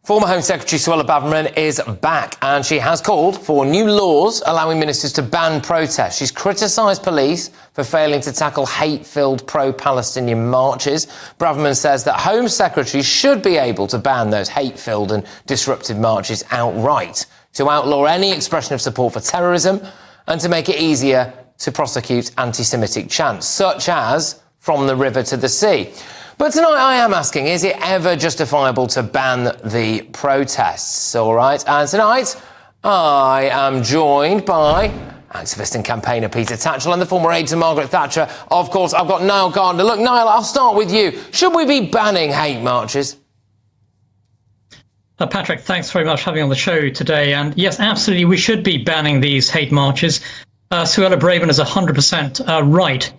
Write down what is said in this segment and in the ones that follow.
Former Home Secretary Suella Braverman is back, and she has called for new laws allowing ministers to ban protests. She's criticised police for failing to tackle hate-filled pro-Palestinian marches. Braverman says that Home Secretaries should be able to ban those hate-filled and disruptive marches outright, to outlaw any expression of support for terrorism and to make it easier to prosecute anti-Semitic chants, such as from the river to the sea. But tonight I am asking, is it ever justifiable to ban the protests, all right? And tonight I am joined by activist and campaigner Peter Tatchell and the former aide to Margaret Thatcher. Of course, I've got Nile Gardiner. Look, Nile, I'll start with you. Should we be banning hate marches? Patrick, thanks very much for having me on the show today. And yes, absolutely, we should be banning these hate marches. Suella Braverman is 100% right.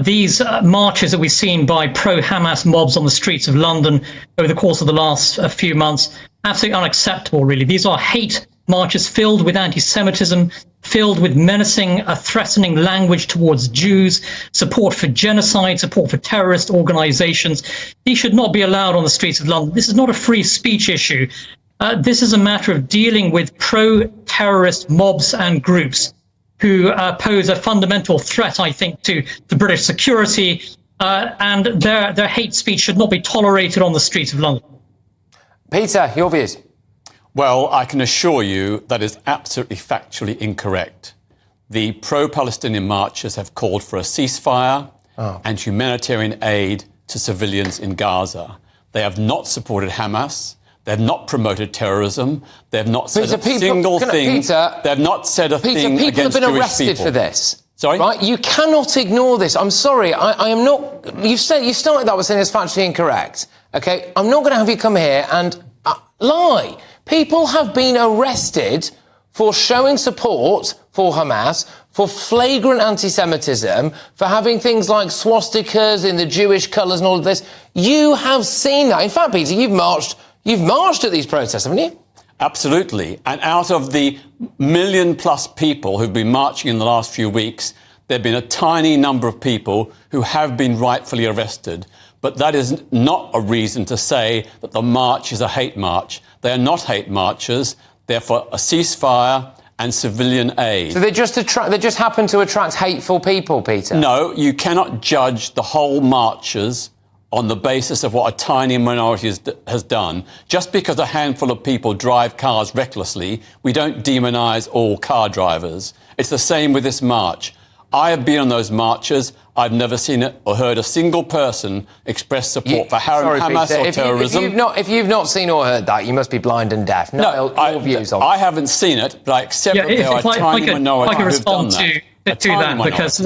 These marches that we've seen by pro-Hamas mobs on the streets of London over the course of the last few months, absolutely unacceptable, really. These are hate marches filled with anti-Semitism, filled with menacing, threatening language towards Jews, support for genocide, support for terrorist organizations. These should not be allowed on the streets of London. This is not a free speech issue. This is a matter of dealing with pro-terrorist mobs and groups who pose a fundamental threat, I think, to British security, and their hate speech should not be tolerated on the streets of London. Peter, your views? Well, I can assure you that is absolutely factually incorrect. The pro-Palestinian marchers have called for a ceasefire and humanitarian aid to civilians in Gaza. They have not supported Hamas. They have not promoted terrorism. They have not said a single thing. They have not said a thing against Jewish people. People have been arrested for this. Sorry? Right? You cannot ignore this. I'm sorry. I am not... You started that by saying it's factually incorrect. OK? I'm not going to have you come here and lie. People have been arrested for showing support for Hamas, for flagrant anti-Semitism, for having things like swastikas in the Jewish colours and all of this. You have seen that. In fact, Peter, you've marched at these protests, haven't you? Absolutely. And out of the million-plus people who've been marching in the last few weeks, there have been a tiny number of people who have been rightfully arrested. But that is not a reason to say that the march is a hate march. They are not hate marches. They're for a ceasefire and civilian aid. So they just happen to attract hateful people, Peter? No, you cannot judge the whole marchers on the basis of what a tiny minority has done. Just because a handful of people drive cars recklessly, we don't demonise all car drivers. It's the same with this march. I have been on those marches. I've never seen it or heard a single person express support for Hamas or terrorism. If you've not seen or heard that, you must be blind and deaf. Your views on it. I haven't seen it, but I accept that there are a tiny minority who've done that. To that, because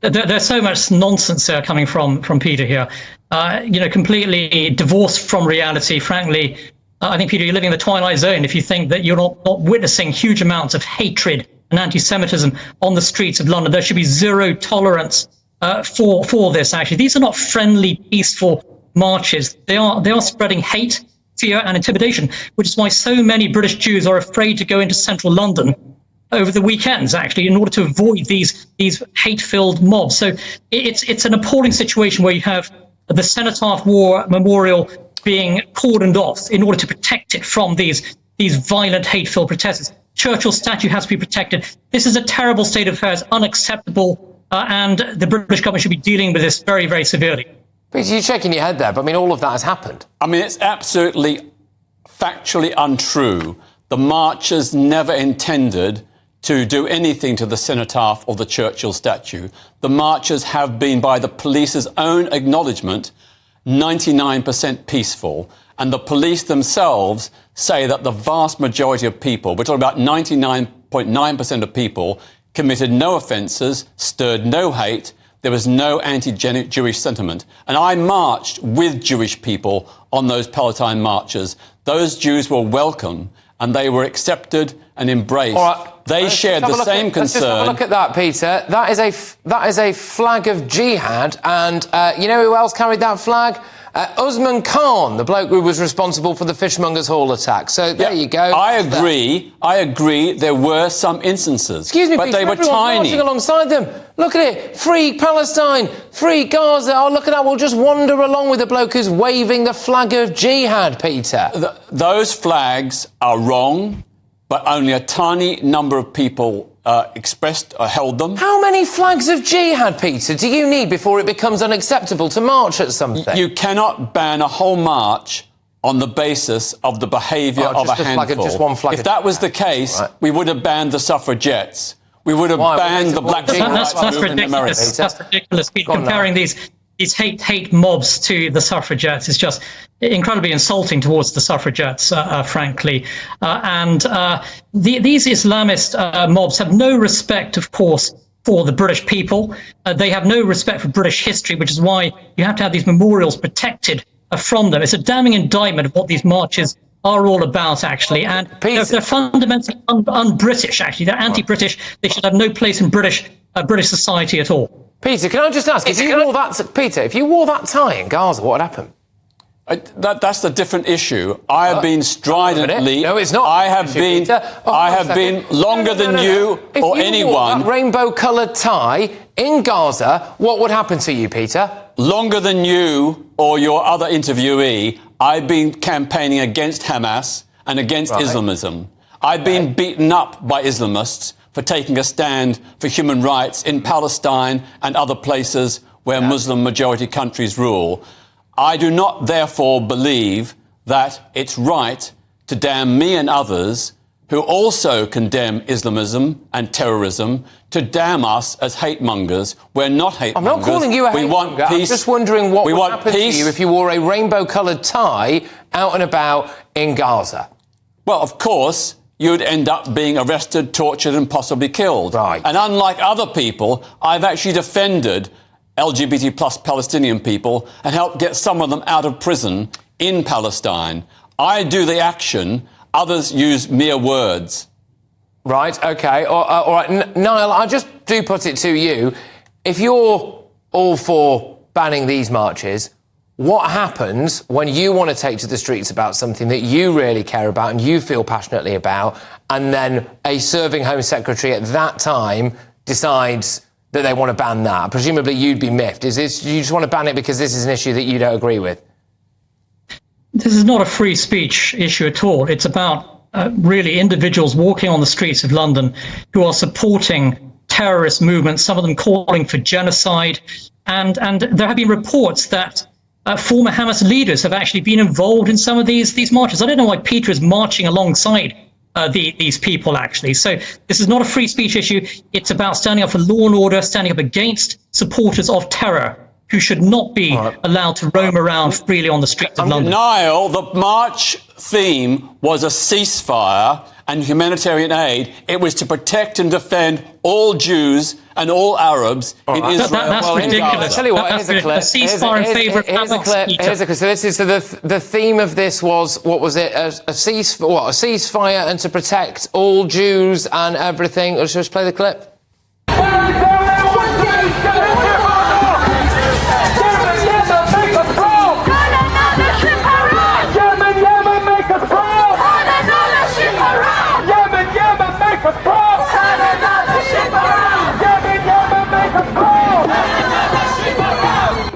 there's so much nonsense coming from Peter here. Completely divorced from reality. Frankly, I think, Peter, you're living in the twilight zone if you think that you're not witnessing huge amounts of hatred and anti-Semitism on the streets of London. There should be zero tolerance for this, actually. These are not friendly, peaceful marches. They are spreading hate, fear and intimidation, which is why so many British Jews are afraid to go into central London over the weekends, actually, in order to avoid these hate-filled mobs. So it's an appalling situation where you have the Cenotaph War Memorial being cordoned off in order to protect it from these violent, hate-filled protests. Churchill's statue has to be protected. This is a terrible state of affairs, unacceptable, and the British government should be dealing with this very, very severely. Peter, you're shaking your head there, but I mean, all of that has happened. I mean, it's absolutely factually untrue. The marchers never intended to do anything to the Cenotaph or the Churchill statue. The marchers have been, by the police's own acknowledgement, 99% peaceful. And the police themselves say that the vast majority of people, we're talking about 99.9% of people, committed no offences, stirred no hate, there was no anti-Jewish sentiment. And I marched with Jewish people on those Palestine marches. Those Jews were welcome and they were accepted and embraced. All right. They shared the same concern. Let's just have a look at that, Peter. That is a flag of jihad, and you know who else carried that flag? Usman Khan, the bloke who was responsible for the Fishmongers Hall attack. So there you go. I agree. There were some instances. Excuse me, but Peter, they were tiny. Marching alongside them. Look at it. Free Palestine. Free Gaza. Oh, look at that. We'll just wander along with the bloke who's waving the flag of jihad, Peter. Those flags are wrong, but only a tiny number of people expressed or held them. How many flags of jihad, Peter, do you need before it becomes unacceptable to march at something? You cannot ban a whole march on the basis of the behaviour of a handful. Just one flag. If that was the case, we would have banned the suffragettes. We would have banned the Black Civil Rights Movement in America. That's ridiculous. Comparing these hate mobs to the suffragettes is just incredibly insulting towards the suffragettes, frankly. These Islamist mobs have no respect, of course, for the British people. They have no respect for British history, which is why you have to have these memorials protected from them. It's a damning indictment of what these marches are all about, actually, and they're fundamentally un-British, actually. They're anti-British. They should have no place in British society at all. Peter, can I just ask, if you wore that tie in Gaza, what would happen? That's a different issue. I have been stridently... No, it's not. I have been longer than you or anyone... If you wore that rainbow-coloured tie in Gaza, what would happen to you, Peter? Longer than you or your other interviewee, I've been campaigning against Hamas and against Islamism. I've been beaten up by Islamists for taking a stand for human rights in Palestine and other places where Muslim-majority countries rule. I do not, therefore, believe that it's right to damn me and others who also condemn Islamism and terrorism to damn us as hate mongers. We're not hate mongers. I'm not calling you a hate monger. I'm just wondering what would happen to you if you wore a rainbow-coloured tie out and about in Gaza. Well, of course, you'd end up being arrested, tortured and possibly killed. Right. And unlike other people, I've actually defended LGBT plus Palestinian people and helped get some of them out of prison in Palestine. I do the action, others use mere words. Right, OK. All right, Niall, I just do put it to you. If you're all for banning these marches, what happens when you want to take to the streets about something that you really care about and you feel passionately about, and then a serving Home Secretary at that time decides that they want to ban that? Presumably you'd be miffed. You just want to ban it because this is an issue that you don't agree with? This is not a free speech issue at all. It's about really individuals walking on the streets of London who are supporting terrorist movements, some of them calling for genocide. And there have been reports that former Hamas leaders have actually been involved in some of these marches. I don't know why Peter is marching alongside these people, actually. So this is not a free speech issue. It's about standing up for law and order, standing up against supporters of terror who should not be allowed to roam around freely on the streets of London. Niall, the march theme was a ceasefire and humanitarian aid. It was to protect and defend all Jews and all Arabs in Israel. That's ridiculous. I'll tell you what, here's a clip. So the theme of this was, what was it? A ceasefire and to protect all Jews and everything. Let's just play the clip.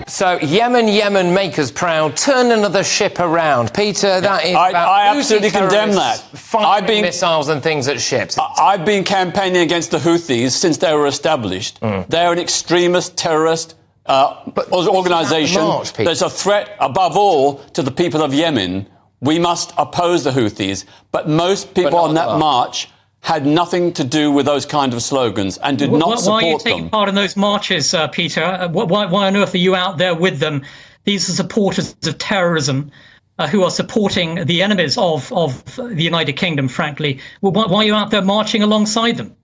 So, Yemen, make us proud, turn another ship around. Peter, that is I absolutely condemn that. Firing missiles and things at ships. I've been campaigning against the Houthis since they were established. They're an extremist, terrorist organisation. There's a threat, above all, to the people of Yemen. We must oppose the Houthis. But most people on that march had nothing to do with those kind of slogans and did not support them. Why are you taking part in those marches, Peter? Why on earth are you out there with them? These are supporters of terrorism who are supporting the enemies of the United Kingdom, frankly. Why are you out there marching alongside them?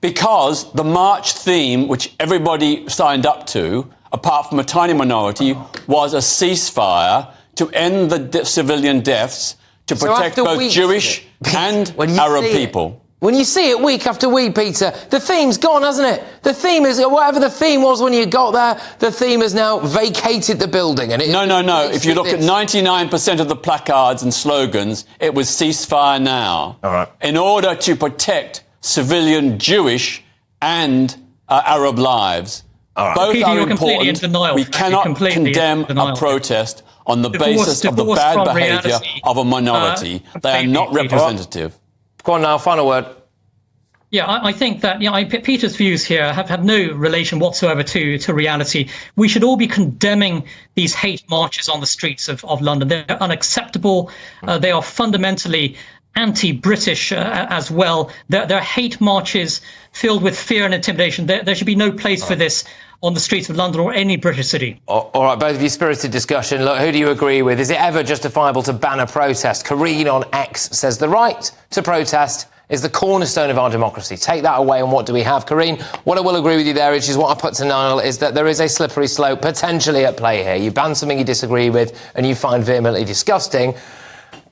Because the march theme, which everybody signed up to, apart from a tiny minority, was a ceasefire to end the civilian deaths, to protect both Jewish and Arab people. When you see it week after week, Peter, the theme's gone, hasn't it? The theme is, whatever the theme was when you got there, the theme has now vacated the building. And No. If you look at 99% of the placards and slogans, it was ceasefire now. All right. In order to protect civilian Jewish and Arab lives. All right. Both Peter, are you're completely in important. denial. We cannot condemn a protest on the basis of the bad behaviour of a minority. They are not representative. Go on now, final word. Yeah, I think that Peter's views here have no relation whatsoever to reality. We should all be condemning these hate marches on the streets of London. They're unacceptable. They are fundamentally anti-British as well. They're hate marches filled with fear and intimidation. There should be no place for this on the streets of London or any British city. All right, both of you, spirited discussion. Look, who do you agree with? Is it ever justifiable to ban a protest? Kareen on X says the right to protest is the cornerstone of our democracy. Take that away, and what do we have? Kareen, what I will agree with you there, which is what I put to Nile, is that there is a slippery slope potentially at play here. You ban something you disagree with and you find vehemently disgusting,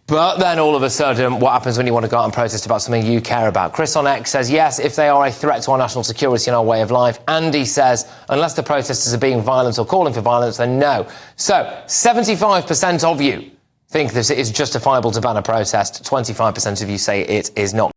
but then all of a sudden, what happens when you want to go out and protest about something you care about? Chris on X says, yes, if they are a threat to our national security and our way of life. Andy says, unless the protesters are being violent or calling for violence, then no. So, 75% of you think that it is justifiable to ban a protest. 25% of you say it is not.